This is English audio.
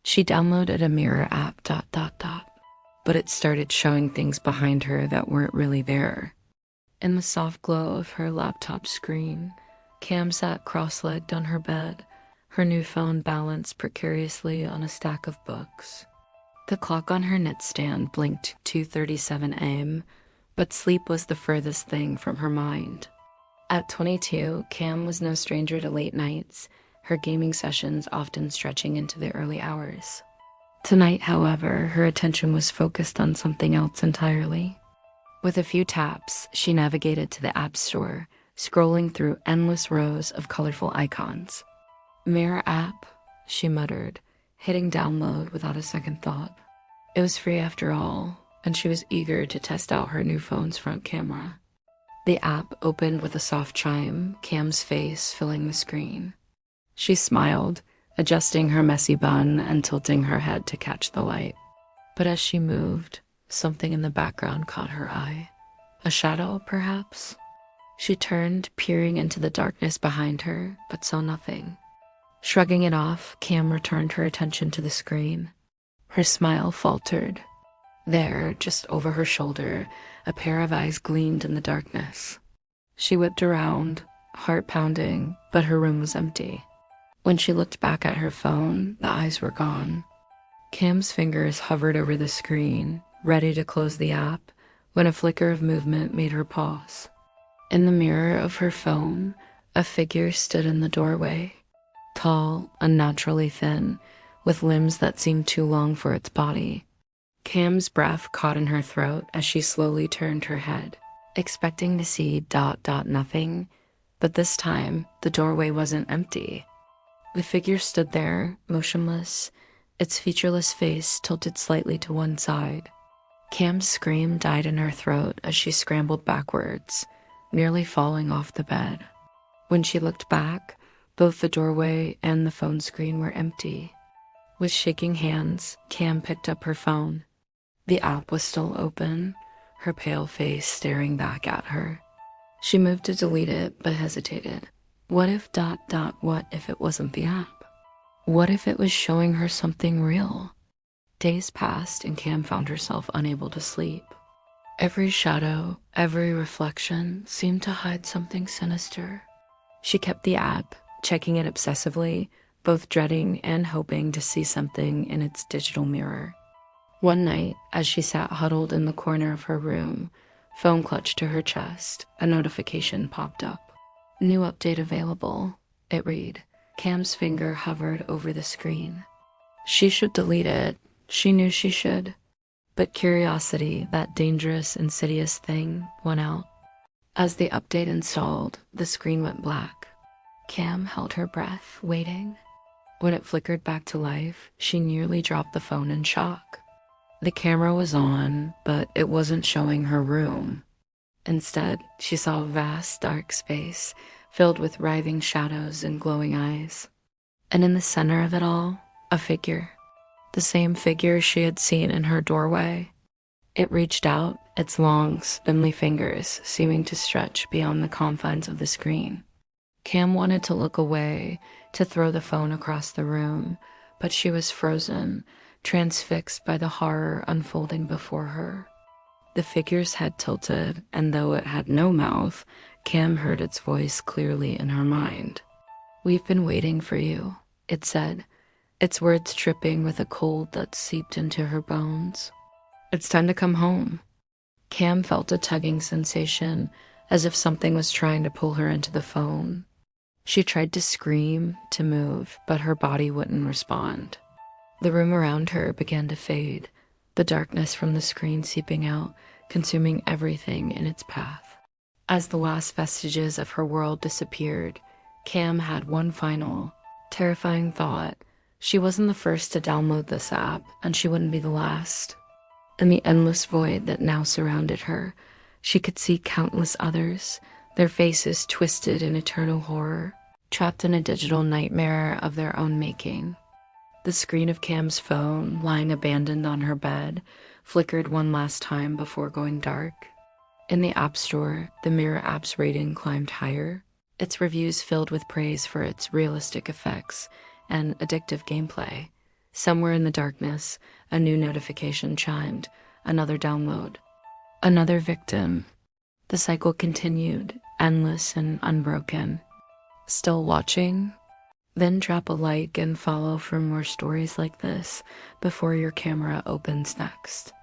She downloaded a mirror app, but it started showing things behind her that weren't really there. In the soft glow of her laptop screen, Cam sat cross-legged on her bed, her new phone balanced precariously on a stack of books. The clock on her nightstand blinked 2:37 a.m., but sleep was the furthest thing from her mind. At 22, Cam was no stranger to late nights, her gaming sessions often stretching into the early hours. Tonight, however, her attention was focused on something else entirely. With a few taps, she navigated to the App Store, scrolling through endless rows of colorful icons. Mirror app, she muttered, hitting download without a second thought. It was free after all, and she was eager to test out her new phone's front camera. The app opened with a soft chime, Cam's face filling the screen. She smiled, adjusting her messy bun and tilting her head to catch the light. But as she moved, something in the background caught her eye. A shadow, perhaps? She turned, peering into the darkness behind her, but saw nothing. Shrugging it off, Cam returned her attention to the screen. Her smile faltered. There, just over her shoulder, a pair of eyes gleamed in the darkness. She whipped around, heart pounding, but her room was empty. When she looked back at her phone, the eyes were gone. Cam's fingers hovered over the screen, ready to close the app, when a flicker of movement made her pause. In the mirror of her phone, a figure stood in the doorway. Tall, unnaturally thin, with limbs that seemed too long for its body. Cam's breath caught in her throat as she slowly turned her head, expecting to see nothing, but this time the doorway wasn't empty. The figure stood there, motionless, its featureless face tilted slightly to one side. Cam's scream died in her throat as she scrambled backwards, nearly falling off the bed. When she looked back, both the doorway and the phone screen were empty. With shaking hands, Cam picked up her phone. The app was still open, her pale face staring back at her. She moved to delete it, but hesitated. What if what if it wasn't the app? What if it was showing her something real? Days passed and Cam found herself unable to sleep. Every shadow, every reflection seemed to hide something sinister. She kept the app, checking it obsessively, both dreading and hoping to see something in its digital mirror. One night, as she sat huddled in the corner of her room, phone clutched to her chest, a notification popped up. New update available, it read. Cam's finger hovered over the screen. She should delete it. She knew she should. But curiosity, that dangerous, insidious thing, won out. As the update installed, the screen went black. Cam held her breath, waiting. When it flickered back to life, she nearly dropped the phone in shock. The camera was on, but it wasn't showing her room. Instead, she saw a vast, dark space filled with writhing shadows and glowing eyes. And in the center of it all, a figure. The same figure she had seen in her doorway. It reached out, its long, spindly fingers seeming to stretch beyond the confines of the screen. Cam wanted to look away, to throw the phone across the room, but she was frozen, transfixed by the horror unfolding before her. The figure's head tilted, and though it had no mouth, Cam heard its voice clearly in her mind. "We've been waiting for you," it said, its words dripping with a cold that seeped into her bones. "It's time to come home." Cam felt a tugging sensation, as if something was trying to pull her into the phone. She tried to scream, to move, but her body wouldn't respond. The room around her began to fade, the darkness from the screen seeping out, consuming everything in its path. As the last vestiges of her world disappeared, Cam had one final, terrifying thought. She wasn't the first to download this app, and she wouldn't be the last. In the endless void that now surrounded her, she could see countless others, their faces twisted in eternal horror, trapped in a digital nightmare of their own making. The screen of Cam's phone, lying abandoned on her bed, flickered one last time before going dark. In the App Store, the Mirror app's rating climbed higher, its reviews filled with praise for its realistic effects and addictive gameplay. Somewhere in the darkness, a new notification chimed, another download, another victim. The cycle continued, endless and unbroken. Still watching? Then drop a like and follow for more stories like this before your camera opens next.